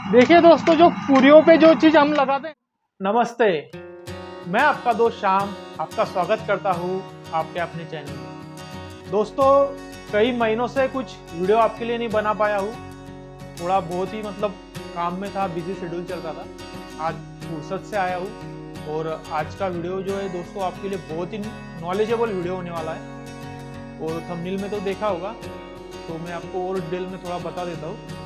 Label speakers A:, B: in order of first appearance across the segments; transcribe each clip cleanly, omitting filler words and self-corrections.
A: देखिए दोस्तों, जो पूरियों पे जो चीज हम लगाते हैं। नमस्ते, मैं आपका दोस्त श्याम आपका स्वागत करता हूँ आपके अपने चैनल में। दोस्तों, कई महीनों से कुछ वीडियो आपके लिए नहीं बना पाया हूँ। थोड़ा बहुत ही काम में था, बिजी शेड्यूल चल रहा था। आज फुर्सत से आया हूँ और आज का वीडियो जो है दोस्तों आपके लिए बहुत ही नॉलेजेबल वीडियो होने वाला है। और थंबनेल में तो देखा होगा, तो मैं आपको और डिटेल में थोड़ा बता देता हूँ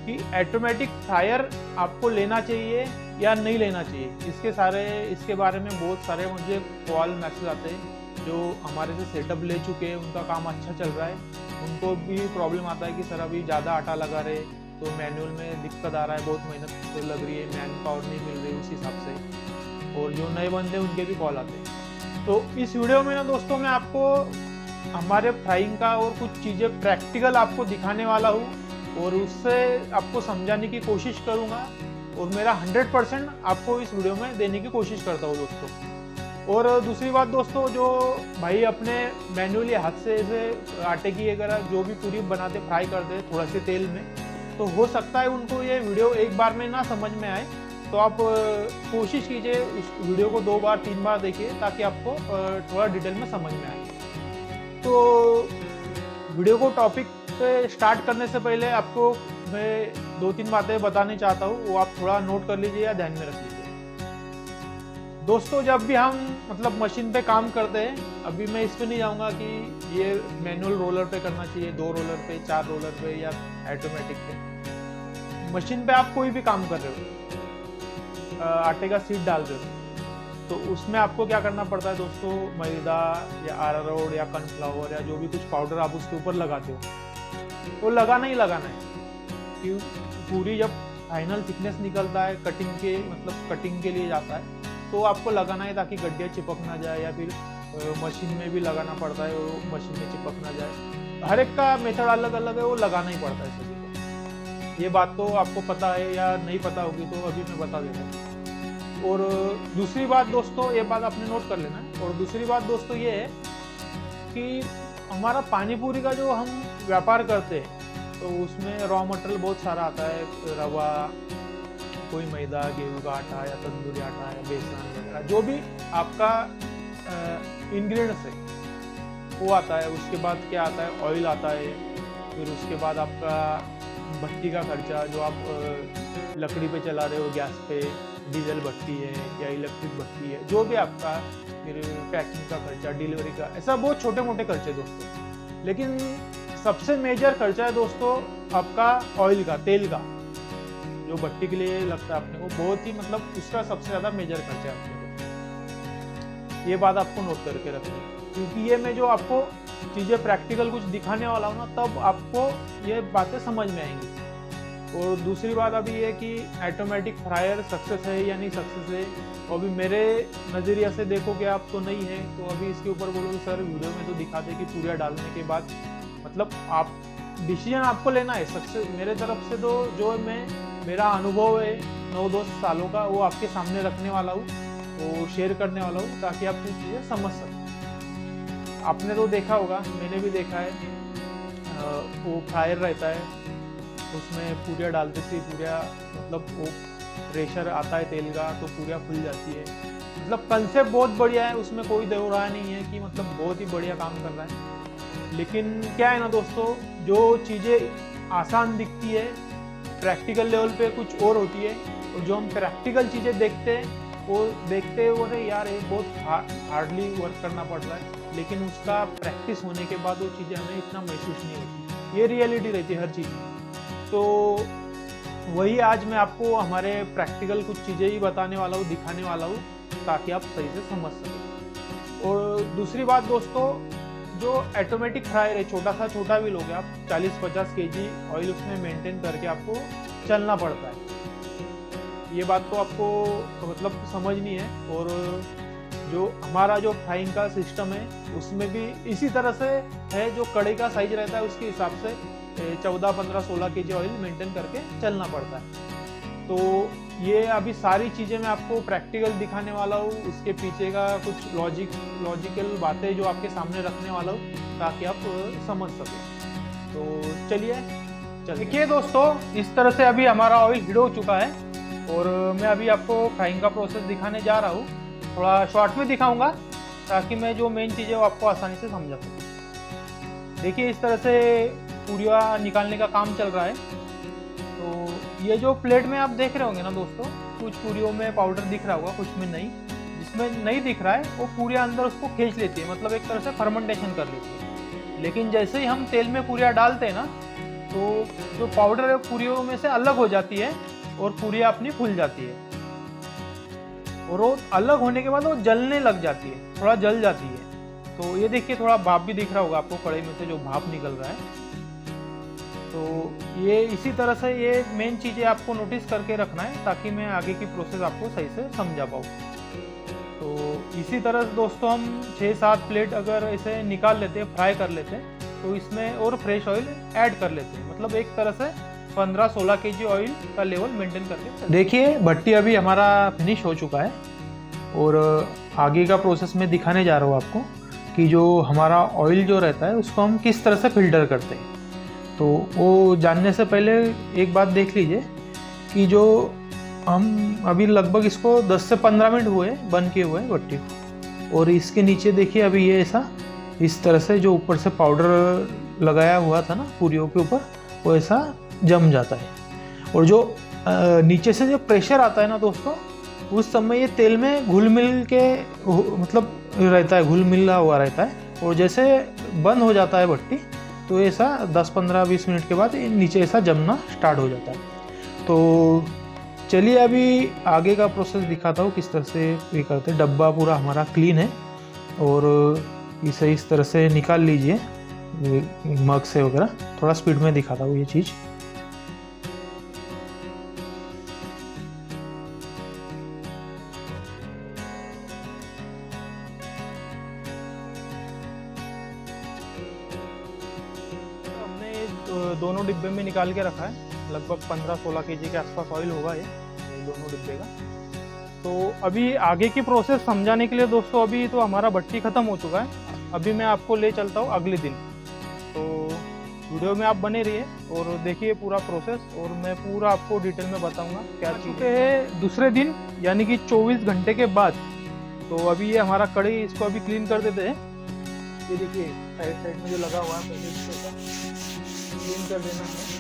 A: कि ऑटोमेटिक फ्रायर आपको लेना चाहिए या नहीं लेना चाहिए। इसके बारे में बहुत सारे मुझे कॉल मैसेज आते हैं जो हमारे से सेटअप ले चुके हैं, उनका काम अच्छा चल रहा है। उनको भी प्रॉब्लम आता है कि सर अभी ज़्यादा आटा लगा रहे तो मैनुअल में दिक्कत आ रहा है, बहुत मेहनत लग रही है, मैन पावर नहीं मिल रही उस हिसाब से। और जो नए बंदे उनके भी कॉल आते हैं। तो इस वीडियो में ना दोस्तों मैं आपको हमारे फ्राइंग का और कुछ चीज़ें प्रैक्टिकल आपको दिखाने वाला हूँ और उससे आपको समझाने की कोशिश करूंगा और मेरा 100% आपको इस वीडियो में देने की कोशिश करता हूँ दोस्तों। और दूसरी बात दोस्तों, जो भाई अपने मैनुअली हाथ से ऐसे आटे की अगर जो भी पूरी बनाते फ्राई करते थोड़ा से तेल में, तो हो सकता है उनको ये वीडियो एक बार में ना समझ में आए। तो आप कोशिश कीजिए उस वीडियो को 2 बार 3 बार देखिए ताकि आपको थोड़ा डिटेल में समझ में आए। तो वीडियो को टॉपिक पे स्टार्ट करने से पहले आपको मैं 2-3 बातें बताने चाहता हूँ, वो आप थोड़ा नोट कर लीजिए या ध्यान में रख लीजिए। दोस्तों, जब भी हम मशीन पे काम करते हैं, अभी मैं इस पे नहीं जाऊँगा कि ये मैनुअल रोलर पे करना चाहिए, 2 रोलर पे, 4 रोलर पे या ऑटोमेटिक पे। मशीन पे आप कोई भी काम कर रहे हो, आटे का सीड डाल रहे हो, तो उसमें आपको क्या करना पड़ता है दोस्तों, मैदा या अरारोट या कॉर्नफ्लावर या जो भी कुछ पाउडर आप उसके ऊपर लगाते हो, वो लगाना ही लगाना है। कि पूरी जब फाइनल थिकनेस निकलता है कटिंग के लिए जाता है, तो आपको लगाना है ताकि गड्ढे चिपक ना जाए, या फिर मशीन में भी लगाना पड़ता है वो मशीन में चिपक ना जाए। हर एक का मेथड अलग अलग है, वो लगाना ही पड़ता है सभी को। ये बात तो आपको पता है या नहीं पता होगी तो अभी मैं बता देता हूँ। और दूसरी बात दोस्तों, ये बात आपने नोट कर लेना है। और दूसरी बात दोस्तों ये है कि हमारा पानी पूरी का जो हम व्यापार करते हैं, तो उसमें रॉ मटेरियल बहुत सारा आता है, रवा, कोई मैदा, गेहूं का आटा या तंदूरी आटा या बेसन वगैरह, जो भी आपका इंग्रेडिएंट्स है वो आता है। उसके बाद क्या आता है, ऑयल आता है। फिर उसके बाद आपका भट्टी का खर्चा, जो आप लकड़ी पे चला रहे हो, गैस पे डीजल भट्टी है या इलेक्ट्रिक भट्टी है, जो भी आपका, फिर पैकिंग का खर्चा, डिलीवरी का, ऐसा बहुत छोटे मोटे खर्चे दोस्तों। लेकिन सबसे मेजर खर्चा है दोस्तों आपका ऑयल का, तेल का, जो भट्टी के लिए लगता है अपने को, बहुत ही उसका सबसे ज्यादा मेजर खर्चा है अपने को। ये बात आपको नोट करके रखनी है, क्योंकि ये मैं जो आपको चीजें प्रैक्टिकल कुछ दिखाने वाला हूँ ना, तब आपको ये बातें समझ में आएंगी। और दूसरी बात अभी ये कि ऑटोमेटिक फ्रायर सक्सेस है या नहीं सक्सेस है, अभी मेरे नज़रिया से देखोगे आप तो नहीं है। तो अभी इसके ऊपर बोलोगे सर वीडियो में तो दिखाते कि पूरा डालने के बाद आप डिसीजन आपको लेना है। सक्सेस मेरे तरफ से तो जो मेरा अनुभव है 9-10 सालों का, वो आपके सामने रखने वाला हूँ, वो शेयर करने वाला हूँ ताकि आप कुछ चीज़ें समझ सकें। आपने तो देखा होगा, मैंने भी देखा है, वो फ्रायर रहता है, उसमें पूरिया डालते से पूरिया वो प्रेशर आता है तेल का, तो पूरिया खुल जाती है। कंसेप्ट बहुत बढ़िया है, उसमें कोई दो राय नहीं है कि बहुत ही बढ़िया काम कर रहा है। लेकिन क्या है ना दोस्तों, जो चीज़ें आसान दिखती है प्रैक्टिकल लेवल पे कुछ और होती है, और जो हम प्रैक्टिकल चीज़ें देखते हैं अरे यार ये बहुत हार्डली वर्क करना पड़ रहा है, लेकिन उसका प्रैक्टिस होने के बाद वो चीज़ें हमें इतना महसूस नहीं होती। ये रियलिटी रहती है हर चीज़ में। तो वही आज मैं आपको हमारे प्रैक्टिकल कुछ चीज़ें ही बताने वाला हूँ, दिखाने वाला हूँ, ताकि आप सही से समझ सकें। और दूसरी बात दोस्तों, जो ऑटोमेटिक फ्रायर है, छोटा भी लोगे आप, 40-50 kg ऑयल उसमें मेंटेन करके आपको चलना पड़ता है। ये बात तो आपको समझनी है। और जो हमारा जो फ्राइंग का सिस्टम है उसमें भी इसी तरह से है, जो कढ़ाई का साइज रहता है उसके हिसाब से 14, 15, 16 kg ऑयल मेंटेन करके चलना पड़ता है। तो ये अभी सारी चीज़ें मैं आपको प्रैक्टिकल दिखाने वाला हूँ, उसके पीछे का कुछ लॉजिकल बातें जो आपके सामने रखने वाला हूँ ताकि आप समझ सकें। तो चलिए देखिए दोस्तों, इस तरह से अभी हमारा ऑयल हीट हो चुका है और मैं अभी आपको फ्राइंग का प्रोसेस दिखाने जा रहा हूँ। थोड़ा शॉर्ट में दिखाऊंगा ताकि मैं जो मेन चीज़ है वो आपको आसानी से समझा सकूँ। देखिए, इस तरह से पूरियाँ निकालने का काम चल रहा है। तो ये जो प्लेट में आप देख रहे होंगे ना दोस्तों, कुछ पूरियों में पाउडर दिख रहा होगा, कुछ में नहीं। जिसमें नहीं दिख रहा है वो पूरियाँ अंदर उसको खींच लेती है, मतलब एक तरह से फर्मेंटेशन कर लेती है। लेकिन जैसे ही हम तेल में पूरियाँ डालते हैं ना, तो जो पाउडर है पूरियों में से अलग हो जाती है और पूरियाँ अपनी फूल जाती है। और वो अलग होने के बाद वो जलने लग जाती है, थोड़ा जल जाती है। तो ये देखिए, थोड़ा भाप भी दिख रहा होगा आपको कढ़ाई में से, जो भाप निकल रहा है। तो ये इसी तरह से ये मेन चीज़ें आपको नोटिस करके रखना है ताकि मैं आगे की प्रोसेस आपको सही से समझा पाऊँ। तो इसी तरह दोस्तों हम 6-7 प्लेट अगर इसे निकाल लेते हैं, फ्राई कर लेते हैं, तो इसमें और फ्रेश ऑयल ऐड कर लेते हैं। मतलब एक तरह से 15-16 kg ऑयल का लेवल मेंटेन करके। देखिए, भट्टी अभी हमारा फिनिश हो चुका है और आगे का प्रोसेस मैं दिखाने जा रहा हूँ आपको कि जो हमारा ऑयल जो रहता है उसको हम किस तरह से फिल्टर करते हैं। तो वो जानने से पहले एक बात देख लीजिए कि जो हम अभी लगभग इसको 10 से 15 मिनट हुए बंद किए हुए हैं भट्टी को, और इसके नीचे देखिए अभी ये ऐसा इस तरह से जो ऊपर से पाउडर लगाया हुआ था ना पूरियों के ऊपर, वो ऐसा जम जाता है। और जो नीचे से जो प्रेशर आता है ना दोस्तों, उस समय ये तेल में घुल मिल के मतलब रहता है, घुल मिला हुआ रहता है। और जैसे बंद हो जाता है भट्टी, तो ऐसा 10-15-20 मिनट के बाद नीचे ऐसा जमना स्टार्ट हो जाता है। तो चलिए अभी आगे का प्रोसेस दिखाता हूँ किस तरह से ये करते हैं। डब्बा पूरा हमारा क्लीन है और इसे इस तरह से निकाल लीजिए मग से वगैरह। थोड़ा स्पीड में दिखाता हूँ ये चीज़। दोनों डिब्बे में निकाल के रखा है, लगभग 15-16 kg के आसपास ऑयल होगा ये दोनों डिब्बे का। तो अभी आगे की प्रोसेस समझाने के लिए दोस्तों, अभी तो हमारा भट्टी ख़त्म हो चुका है। अभी मैं आपको ले चलता हूँ अगले दिन। तो वीडियो में आप बने रहिए और देखिए पूरा प्रोसेस, और मैं पूरा आपको डिटेल में बताऊँगा क्या चीज़ें हैं। दूसरे दिन यानी कि 24 घंटे के बाद। तो अभी ये हमारा कढ़ाई, इसको अभी क्लीन कर देते हैं। ये देखिए साइड में जो लगा हुआ है पहले इसको क्लीन कर देना है।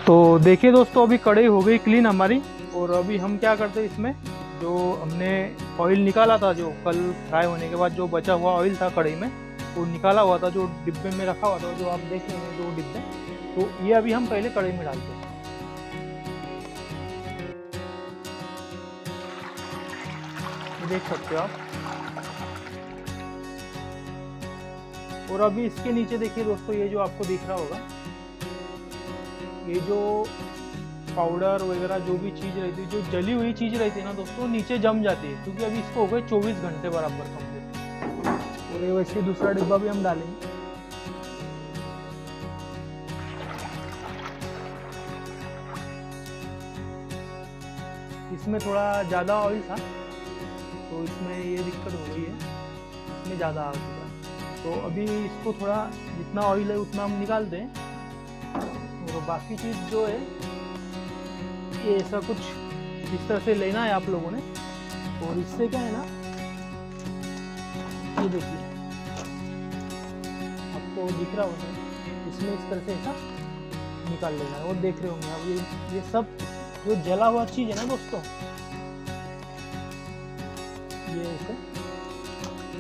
A: तो देखिए दोस्तों, अभी कढ़ाई हो गई क्लीन हमारी। और अभी हम क्या करते हैं, इसमें जो हमने ऑयल निकाला था, जो कल फ्राई होने के बाद जो बचा हुआ ऑयल था कढ़ाई में, वो निकाला हुआ था, जो डिब्बे में रखा हुआ था, जो आप देख रहे हैं 2 डिब्बे, तो ये अभी हम पहले कढ़ाई में डालते हैं। देख सकते हो आप। और अभी इसके नीचे देखिए दोस्तों, ये जो आपको दिख रहा होगा, ये जो पाउडर वगैरह जो भी चीज़ रहती है, जो जली हुई चीज़ रहती है ना दोस्तों, नीचे जम जाती है, क्योंकि अभी इसको हो गए 24 घंटे बराबर कंप्लीट। और ये वैसे दूसरा डिब्बा भी हम डालेंगे। इसमें थोड़ा ज़्यादा ऑयल था, तो इसमें ये दिक्कत हो गई है, इसमें ज़्यादा आ चुका है। तो अभी इसको थोड़ा, जितना ऑयल है उतना हम निकाल दें, और बाकी चीज़ जो है ये ऐसा कुछ इस तरह से लेना है आप लोगों ने। और इससे क्या है ना, ये देखिए आपको दिख रहा होगा, इसमें इस तरह से ऐसा निकाल लेना है। और देख रहे होंगे अब ये सब जो जला हुआ चीज़ है ना दोस्तों, ये इसे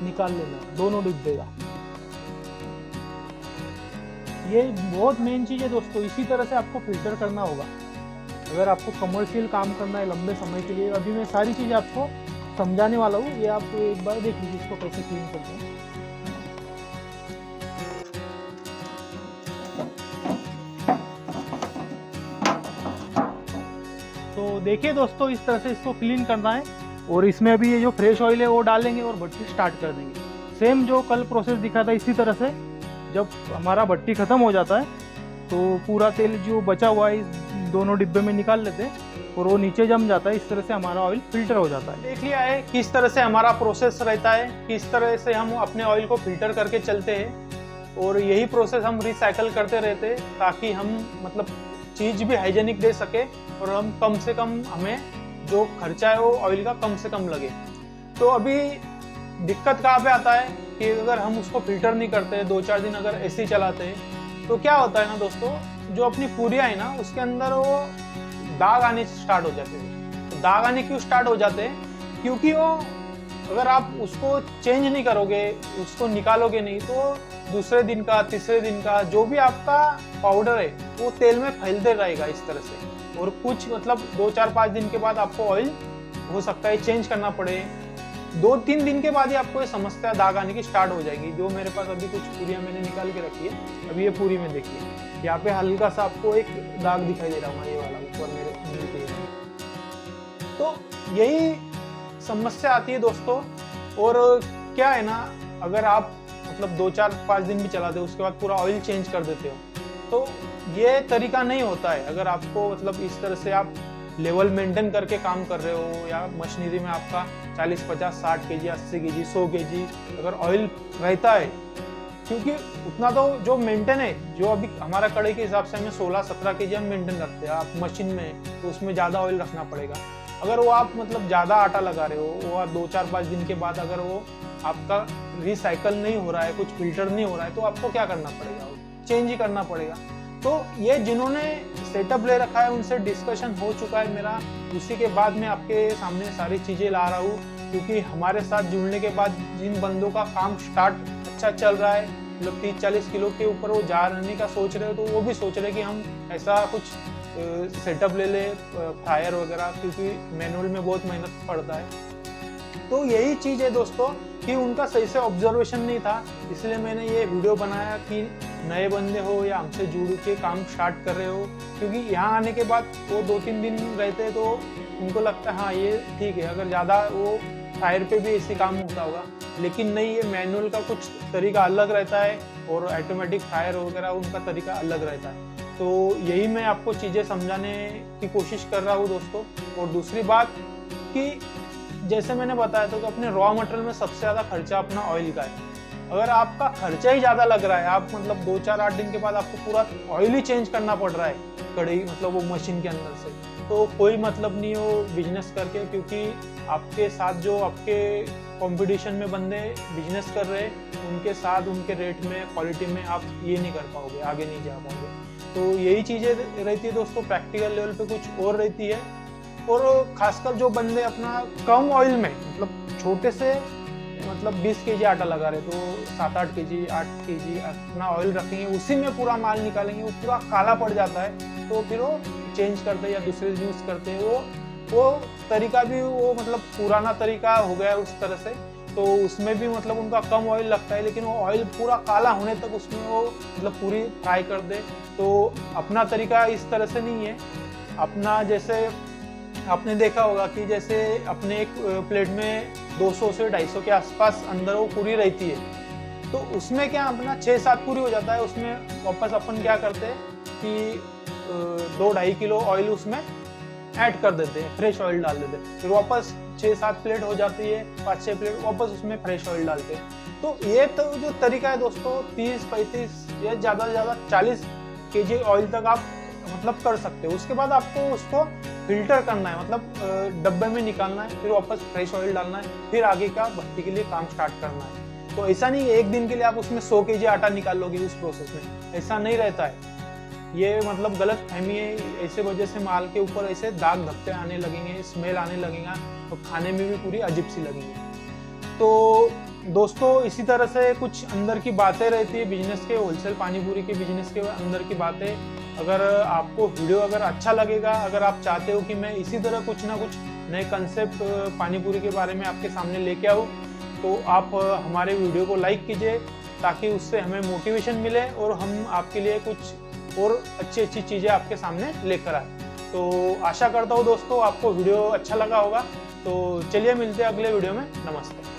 A: निकाल लेना दोनों डिब्बे का। ये बहुत मेन चीज़ है दोस्तों। इसी तरह से आपको फिल्टर करना होगा अगर आपको कमर्शियल काम करना है लंबे समय के लिए। अभी मैं सारी चीज़ आपको समझाने वाला हूँ, ये आप एक बार देख लीजिए इसको कैसे क्लीन करते हैं। तो देखिए दोस्तों, इस तरह से इसको क्लीन करना है। और इसमें अभी ये जो फ्रेश ऑयल है वो डालेंगे और भट्टी स्टार्ट कर देंगे। सेम जो कल प्रोसेस दिखा था, इसी तरह से जब हमारा भट्टी ख़त्म हो जाता है तो पूरा तेल जो बचा हुआ है इस दोनों डिब्बे में निकाल लेते हैं और वो नीचे जम जाता है। इस तरह से हमारा ऑयल फिल्टर हो जाता है। देख लिया है किस तरह से हमारा प्रोसेस रहता है, किस तरह से हम अपने ऑयल को फिल्टर करके चलते हैं और यही प्रोसेस हम रिसाइकल करते रहते हैं ताकि हम मतलब चीज़ भी हाइजेनिक दे सके और हम कम से कम हमें जो खर्चा है वो ऑयल का कम से कम लगे। तो अभी दिक्कत कहाँ पे आता है कि अगर हम उसको फिल्टर नहीं करते, 2-4 दिन अगर ऐसे ही चलाते हैं तो क्या होता है ना दोस्तों, जो अपनी पूरियाँ है ना उसके अंदर वो दाग आने स्टार्ट हो जाते हैं। तो दाग आने क्यों स्टार्ट हो जाते हैं? क्योंकि वो अगर आप उसको चेंज नहीं करोगे, उसको निकालोगे नहीं, तो दूसरे दिन का, तीसरे दिन का जो भी आपका पाउडर है वो तेल में फैलते रहेगा इस तरह से। और कुछ मतलब 2-4-5 दिन के बाद आपको ऑयल हो सकता है चेंज करना पड़े। 2-3 दिन के बाद ही आपको ये समस्या दाग आने की स्टार्ट हो जाएगी। जो मेरे पास अभी कुछ पूरियाँ मैंने निकाल के रखी है, अभी ये पूरी में देखिए, यहाँ पे हल्का सा आपको एक दाग दिखाई दे रहा होगा, ये वाला ऊपर मेरे उंगली पे। तो यही समस्या आती है दोस्तों। और क्या है ना, अगर आप मतलब 2-4-5 दिन भी चलाते हो उसके बाद पूरा ऑयल चेंज कर देते हो, तो ये तरीका नहीं होता है। अगर आपको मतलब इस तरह से आप लेवल मेंटेन करके काम कर रहे हो या मशीनरी में आपका 40, 50, 60 केजी, 80 केजी, 100 केजी अगर ऑयल रहता है, क्योंकि उतना तो जो मेंटेन है, जो अभी हमारा कड़े के हिसाब से हमें 16-17 केजी हम मेंटेन रखते हैं, आप मशीन में तो उसमें ज़्यादा ऑयल रखना पड़ेगा। अगर वो आप मतलब ज़्यादा आटा लगा रहे हो, वो आप 2-4-5 दिन के बाद अगर वो आपका रिसाइकल नहीं हो रहा है, कुछ फिल्टर नहीं हो रहा है, तो आपको क्या करना पड़ेगा? चेंज ही करना पड़ेगा। तो ये जिन्होंने सेटअप ले रखा है उनसे डिस्कशन हो चुका है मेरा, उसी के बाद मैं आपके सामने सारी चीज़ें ला रहा हूँ। क्योंकि हमारे साथ जुड़ने के बाद जिन बंदों का काम स्टार्ट अच्छा चल रहा है, मतलब 30-40 किलो के ऊपर वो जा रहने का सोच रहे हो, तो वो भी सोच रहे कि हम ऐसा कुछ सेटअप ले ले, फ्रायर वगैरह, क्योंकि मैनुअल में बहुत मेहनत पड़ता है। तो यही चीज़ है दोस्तों कि उनका सही से ऑब्जर्वेशन नहीं था, इसलिए मैंने ये वीडियो बनाया कि नए बंदे हो या हमसे जुड़ के काम स्टार्ट कर रहे हो, क्योंकि यहाँ आने के बाद वो 2-3 दिन रहते तो उनको लगता है हाँ ये ठीक है, अगर ज़्यादा वो फायर पे भी ऐसे काम होता होगा, लेकिन नहीं, ये मैनुअल का कुछ तरीका अलग रहता है और ऑटोमेटिक फायर वगैरह उनका तरीका अलग रहता है। तो यही मैं आपको चीज़ें समझाने की कोशिश कर रहा हूँ दोस्तों। और दूसरी बात कि जैसे मैंने बताया था कि अपने रॉ मटेरियल में सबसे ज़्यादा खर्चा अपना ऑयल का है। अगर आपका खर्चा ही ज़्यादा लग रहा है, आप मतलब 2-4-8 दिन के बाद आपको पूरा ऑयल ही चेंज करना पड़ रहा है कढ़ाई, मतलब वो मशीन के अंदर से, तो कोई मतलब नहीं हो बिजनेस करके। क्योंकि आपके साथ जो आपके कंपटीशन में बंदे बिजनेस कर रहे हैं, उनके साथ उनके रेट में, क्वालिटी में आप ये नहीं कर पाओगे, आगे नहीं जा पाओगे। तो यही चीज़ें रहती है दोस्तों, प्रैक्टिकल लेवल पे कुछ और रहती है। और खासकर जो बंदे अपना कम ऑयल में मतलब छोटे से मतलब 20 केजी आटा लगा रहे, तो 7-8 केजी, 8 केजी अपना ऑयल रखेंगे, उसी में पूरा माल निकालेंगे, वो पूरा काला पड़ जाता है, तो फिर वो चेंज करते हैं या दूसरे यूज़ करते हैं। वो तरीका भी वो मतलब पुराना तरीका हो गया है उस तरह से, तो उसमें भी मतलब उनका कम ऑयल लगता है, लेकिन वो ऑयल पूरा काला होने तक उसमें वो मतलब पूरी फ्राई कर दे। तो अपना तरीका इस तरह से नहीं है अपना। जैसे आपने देखा होगा कि जैसे अपने एक प्लेट में 200 से 250 के आसपास अंदर वो पूरी रहती है, तो उसमें क्या अपना 6-7 पूरी हो जाता है। उसमें वापस अपन क्या करते हैं कि 2-2.5 किलो ऑयल उसमें ऐड कर देते हैं, फ्रेश ऑयल डाल देते हैं, फिर वापस 6-7 प्लेट हो जाती है, 5-6 प्लेट वापस उसमें फ्रेश ऑयल डालते हैं। तो ये तो जो तरीका है दोस्तों, 30-35 या ज़्यादा से ज़्यादा 40 केजी ऑयल तक आप मतलब कर सकते हो। उसके बाद आपको उसको फिल्टर करना है, मतलब डब्बे में निकालना है, फिर वापस फ्रेश ऑयल डालना है, फिर आगे का भट्टी के लिए काम स्टार्ट करना है। तो ऐसा नहीं एक दिन के लिए आप उसमें 100 केजी आटा निकाल लोगे उस प्रोसेस में, ऐसा नहीं रहता है। ये मतलब गलत फहमी है, ऐसे वजह से माल के ऊपर ऐसे दाग धब्बे आने लगेंगे, स्मेल आने लगेगा, तो खाने में भी पूरी अजीब सी लगेगी। तो दोस्तों इसी तरह से कुछ अंदर की बातें रहती है बिजनेस के, होलसेल पानी पूरी के बिजनेस के अंदर की बातें। अगर आपको वीडियो अगर अच्छा लगेगा, अगर आप चाहते हो कि मैं इसी तरह कुछ ना कुछ नए कंसेप्ट पानी पूरी के बारे में आपके सामने लेके आऊँ, तो आप हमारे वीडियो को लाइक कीजिए, ताकि उससे हमें मोटिवेशन मिले और हम आपके लिए कुछ और अच्छी चीज़ें आपके सामने लेकर आए। तो आशा करता हूँ दोस्तों आपको वीडियो अच्छा लगा होगा। तो चलिए मिलते हैं अगले वीडियो में। नमस्ते।